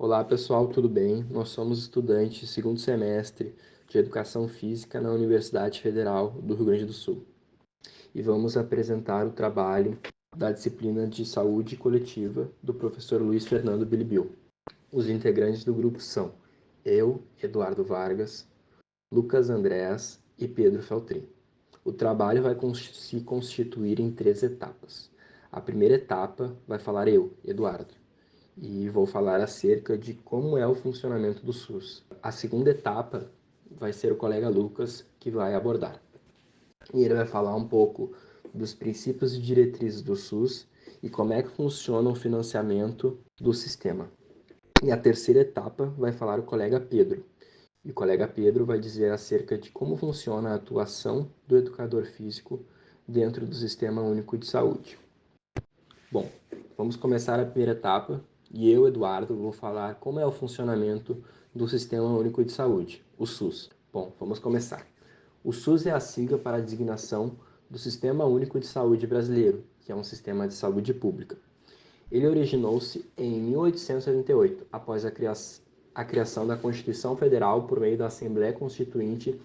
Olá pessoal, tudo bem? Nós somos estudantes segundo semestre de Educação Física na Universidade Federal do Rio Grande do Sul e vamos apresentar o trabalho da disciplina de Saúde Coletiva do professor Luiz Fernando Bilibil. Os integrantes do grupo são eu, Eduardo Vargas, Lucas Andrés e Pedro Feltrin. O trabalho vai se constituir em 3 etapas. A primeira etapa vai falar eu, Eduardo, e vou falar acerca de como é o funcionamento do SUS. A segunda etapa vai ser o colega Lucas que vai abordar. E ele vai falar um pouco dos princípios e diretrizes do SUS e como é que funciona o financiamento do sistema. E a terceira etapa vai falar o colega Pedro. E o colega Pedro vai dizer acerca de como funciona a atuação do educador físico dentro do Sistema Único de Saúde. Bom, vamos começar a primeira etapa e eu, Eduardo, vou falar como é o funcionamento do Sistema Único de Saúde, o SUS. Bom, vamos começar. O SUS é a sigla para a designação do Sistema Único de Saúde brasileiro, que é um sistema de saúde pública. Ele originou-se em 1888, após a criação da Constituição Federal por meio da Assembleia Constituinte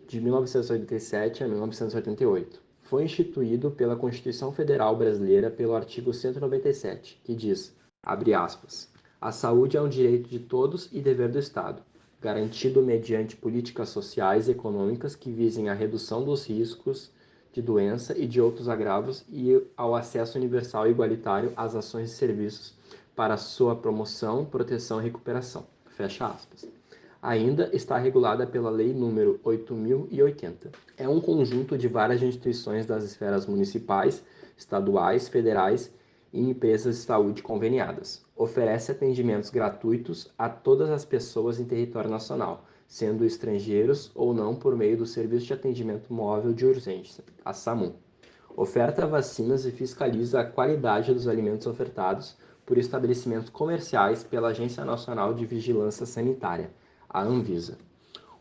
de 1987 a 1988. Foi instituído pela Constituição Federal Brasileira pelo artigo 197, que diz, abre aspas, a saúde é um direito de todos e dever do Estado, garantido mediante políticas sociais e econômicas que visem à redução dos riscos de doença e de outros agravos e ao acesso universal e igualitário às ações e serviços para sua promoção, proteção e recuperação. Fecha aspas. Ainda está regulada pela Lei nº 8.080. É um conjunto de várias instituições das esferas municipais, estaduais, federais e empresas de saúde conveniadas. Oferece atendimentos gratuitos a todas as pessoas em território nacional, sendo estrangeiros ou não por meio do Serviço de Atendimento Móvel de Urgência, a SAMU. Oferta vacinas e fiscaliza a qualidade dos alimentos ofertados por estabelecimentos comerciais pela Agência Nacional de Vigilância Sanitária, a Anvisa.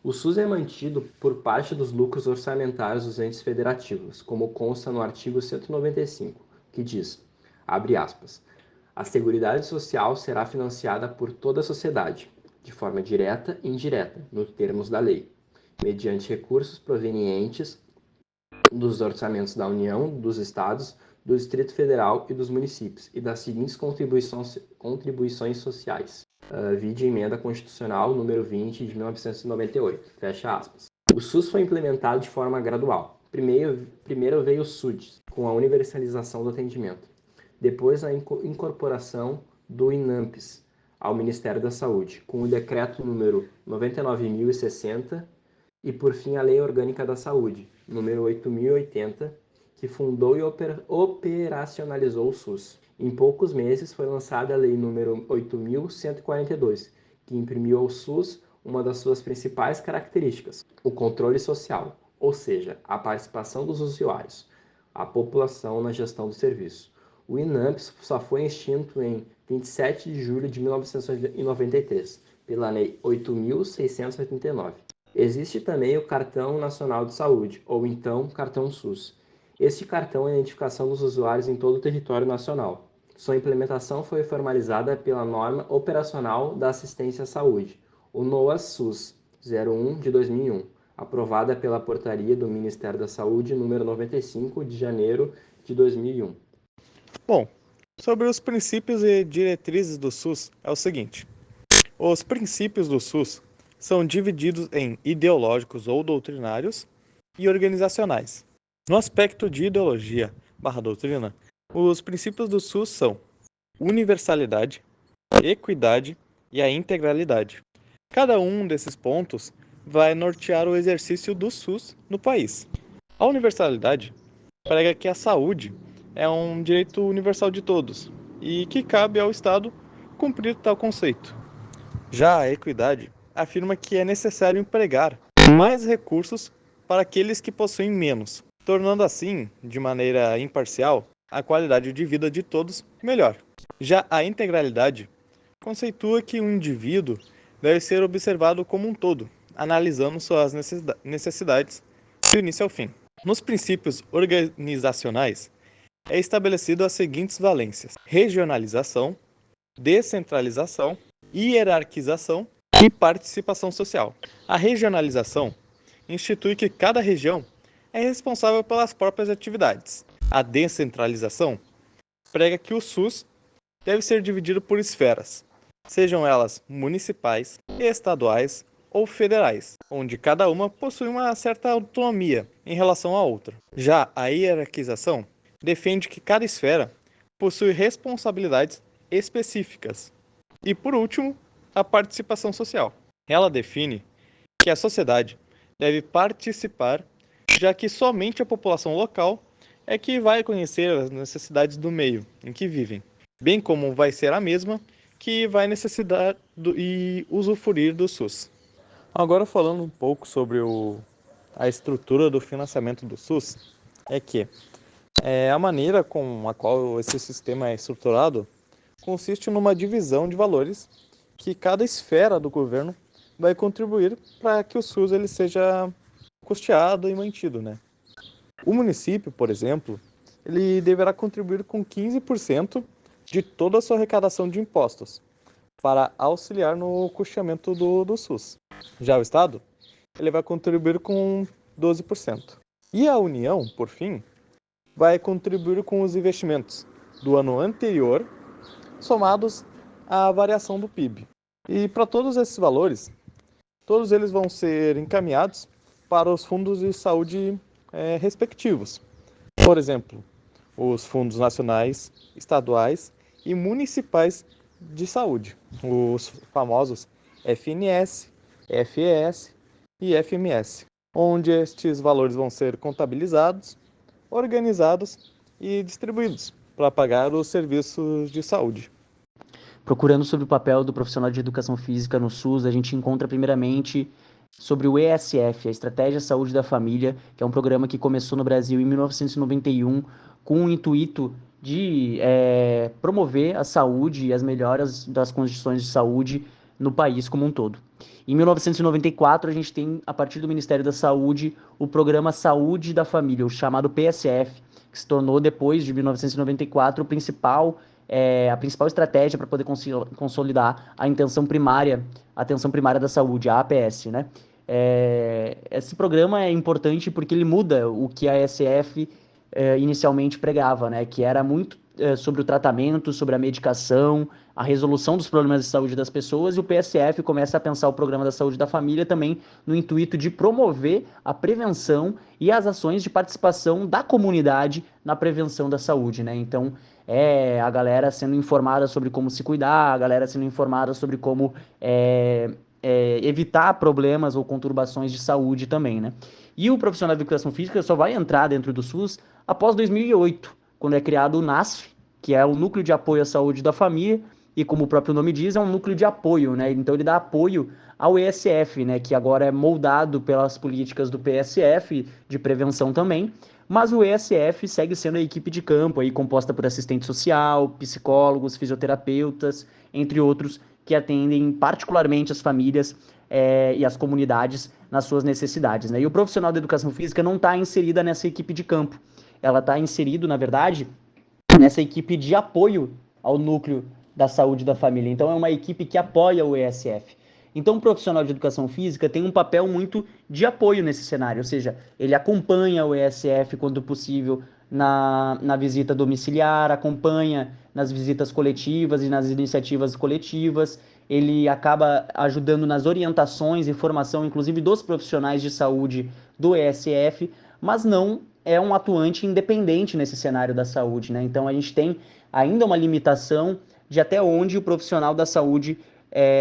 O SUS é mantido por parte dos lucros orçamentários dos entes federativos, como consta no artigo 195, que diz, abre aspas, a Seguridade Social será financiada por toda a sociedade, de forma direta e indireta, nos termos da lei, mediante recursos provenientes dos orçamentos da União, dos Estados, do Distrito Federal e dos municípios, e das seguintes contribuições sociais. Vide Emenda Constitucional número 20 de 1998, fecha aspas. O SUS foi implementado de forma gradual. Primeiro veio o SUDES, com a universalização do atendimento. Depois a incorporação do INAMPS ao Ministério da Saúde, com o decreto número 99.060 e, por fim, a Lei Orgânica da Saúde, número 8.080, que fundou e operacionalizou o SUS. Em poucos meses foi lançada a Lei número 8.142, que imprimiu ao SUS uma das suas principais características, o controle social, ou seja, a participação dos usuários, a população na gestão do serviço. O INAMPS só foi extinto em 27 de julho de 1993, pela Lei 8.689. Existe também o Cartão Nacional de Saúde, ou então Cartão SUS. Este cartão é a identificação dos usuários em todo o território nacional. Sua implementação foi formalizada pela Norma Operacional da Assistência à Saúde, o NOAS-SUS 01 de 2001, aprovada pela Portaria do Ministério da Saúde número 95 de janeiro de 2001. Bom, sobre os princípios e diretrizes do SUS é o seguinte. Os princípios do SUS são divididos em ideológicos ou doutrinários e organizacionais. No aspecto de ideologia/doutrina, os princípios do SUS são universalidade, equidade e a integralidade. Cada um desses pontos vai nortear o exercício do SUS no país. A universalidade prega que a saúde é um direito universal de todos e que cabe ao Estado cumprir tal conceito. Já a equidade afirma que é necessário empregar mais recursos para aqueles que possuem menos, tornando assim, de maneira imparcial, a qualidade de vida de todos melhor. Já a integralidade conceitua que o indivíduo deve ser observado como um todo, analisando suas necessidades do início ao fim. Nos princípios organizacionais, é estabelecido as seguintes valências: regionalização, descentralização hierarquização e participação social. A regionalização institui que cada região é responsável pelas próprias atividades. A descentralização prega que o SUS deve ser dividido por esferas, sejam elas municipais, estaduais ou federais, onde cada uma possui uma certa autonomia em relação à outra. Já a hierarquização defende que cada esfera possui responsabilidades específicas. E por último, a participação social. Ela define que a sociedade deve participar, já que somente a população local é que vai conhecer as necessidades do meio em que vivem, bem como vai ser a mesma que vai necessitar e usufruir do SUS. Agora falando um pouco sobre a estrutura do financiamento do SUS, é que a maneira com a qual esse sistema é estruturado consiste numa divisão de valores que cada esfera do governo vai contribuir para que o SUS ele seja custeado e mantido, né? O município, por exemplo, ele deverá contribuir com 15% de toda a sua arrecadação de impostos para auxiliar no custeamento do SUS. Já o Estado, ele vai contribuir com 12%. E a União, por fim, vai contribuir com os investimentos do ano anterior, somados à variação do PIB. E para todos esses valores, todos eles vão ser encaminhados para os fundos de saúde respectivos. Por exemplo, os fundos nacionais, estaduais e municipais de saúde, os famosos FNS, FES e FMS, onde estes valores vão ser contabilizados, organizados e distribuídos para pagar os serviços de saúde. Procurando sobre o papel do profissional de educação física no SUS, a gente encontra primeiramente sobre o ESF, a Estratégia Saúde da Família, que é um programa que começou no Brasil em 1991 com o intuito de promover a saúde e as melhoras das condições de saúde no país como um todo. Em 1994, a gente tem, a partir do Ministério da Saúde, o Programa Saúde da Família, o chamado PSF, que se tornou, depois de 1994, a principal estratégia para poder consolidar a atenção primária da saúde, a APS, né? Esse programa é importante porque ele muda o que a SF inicialmente pregava, né? Que era muito sobre o tratamento, sobre a medicação, a resolução dos problemas de saúde das pessoas, e o PSF começa a pensar o programa da saúde da família também no intuito de promover a prevenção e as ações de participação da comunidade na prevenção da saúde, né? Então, a galera sendo informada sobre como se cuidar, a galera sendo informada sobre como evitar problemas ou conturbações de saúde também, né? E o profissional de educação física só vai entrar dentro do SUS após 2008, quando é criado o NASF, que é o Núcleo de Apoio à Saúde da Família, e como o próprio nome diz, é um núcleo de apoio, né? Então ele dá apoio ao ESF, né? Que agora é moldado pelas políticas do PSF, de prevenção também, mas o ESF segue sendo a equipe de campo, aí, composta por assistente social, psicólogos, fisioterapeutas, entre outros, que atendem particularmente as famílias e as comunidades nas suas necessidades, né? E o profissional da educação física não está inserida nessa equipe de campo. Ela está inserido, na verdade, nessa equipe de apoio ao núcleo da saúde da família. Então, é uma equipe que apoia o ESF. Então, o profissional de educação física tem um papel muito de apoio nesse cenário, ou seja, ele acompanha o ESF quando possível na visita domiciliar, acompanha nas visitas coletivas e nas iniciativas coletivas, ele acaba ajudando nas orientações e formação, inclusive dos profissionais de saúde do ESF, mas não é um atuante independente nesse cenário da saúde, né? Então a gente tem ainda uma limitação de até onde o profissional da saúde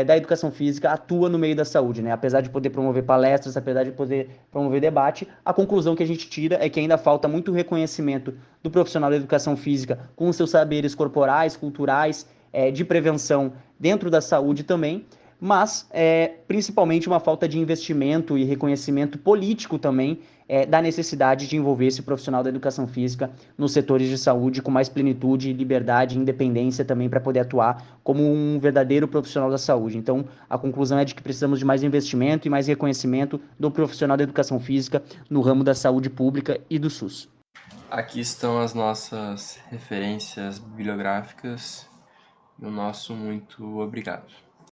da educação física atua no meio da saúde, né? Apesar de poder promover palestras, apesar de poder promover debate, a conclusão que a gente tira é que ainda falta muito reconhecimento do profissional da educação física com os seus saberes corporais, culturais, de prevenção dentro da saúde também, mas principalmente uma falta de investimento e reconhecimento político também da necessidade de envolver esse profissional da educação física nos setores de saúde com mais plenitude, liberdade e independência também para poder atuar como um verdadeiro profissional da saúde. Então, a conclusão é de que precisamos de mais investimento e mais reconhecimento do profissional da educação física no ramo da saúde pública e do SUS. Aqui estão as nossas referências bibliográficas e o nosso muito obrigado.